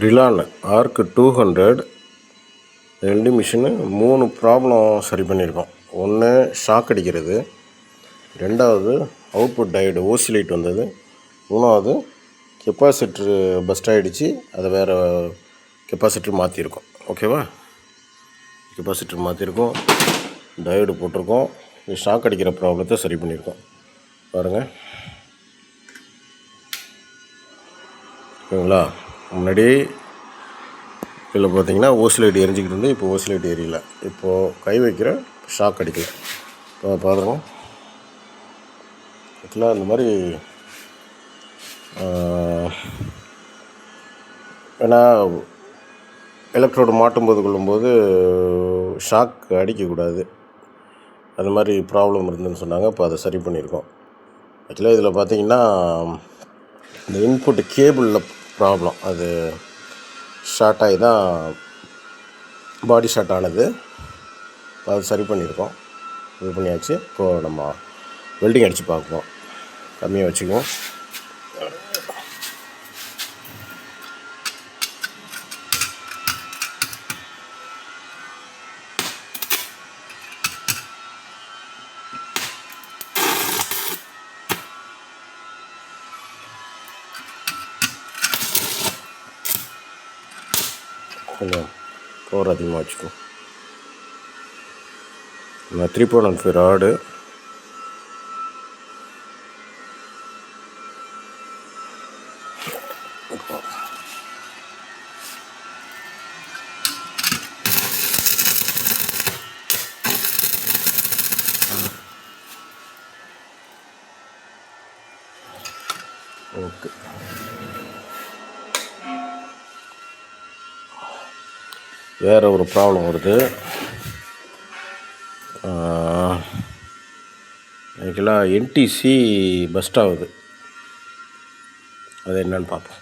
Rilan arc 200 welding machine 3 problem சரி பண்ணியிருக்கோம். ஒன்று ஷாக் அடிக்கிறது, ரெண்டாவது அவுட்புட் டயோடு ஓசிலேட் வந்தது, மூணாவது கெப்பாசிட்ரு பஸ்ட் ஆகிடுச்சு. அதை வேறு கெப்பாசிட்டர் மாற்றிருக்கோம். ஓகேவா? கெப்பாசிட்டர் மாற்றிருக்கோம், டயோடு போட்டிருக்கோம். இது ஷாக் அடிக்கிற ப்ராப்ளத்தை சரி பண்ணியிருக்கோம். பாருங்கள். ஓகேங்களா? முன்னாடி இதில் பார்த்தீங்கன்னா ஓசிலேட் எரிஞ்சிக்கிட்டு இருந்து இப்போ ஓசிலேட் எரியல. இப்போது கை வைக்கிற ஷாக் அடிக்கல. இப்போ பாருங்க. ஆக்சுவலாக இந்த மாதிரி ஏன்னா எலக்ட்ரோடு மாட்டும்போது கொள்ளும்போது ஷாக் அடிக்கக்கூடாது. அது மாதிரி ப்ராப்ளம் இருந்துன்னு சொன்னாங்க. இப்போ அதை சரி பண்ணியிருக்கோம். ஆக்சுவலாக இதில் பார்த்தீங்கன்னா இந்த இன்புட் கேபிளில் ப்ராப்ளம், அது ஷார்ட் ஆகி தான் பாடி ஷார்ட் ஆனது. அது சரி பண்ணியிருக்கோம். இது பண்ணியாச்சு. இப்போது நம்ம வெல்டிங் அடித்து பார்ப்போம். கம்மியாக வச்சுக்குவோம். கொஞ்சம் பவர் அதிகமாக வச்சுக்குவோம். நான் 3.5 ராடு ஓகே. வேறு ஒரு ப்ராப்ளம் வருது. ஆக்சுவலாக என்டிசி பஸ்ட் ஆகுது. அது என்னன்னு பார்ப்போம்.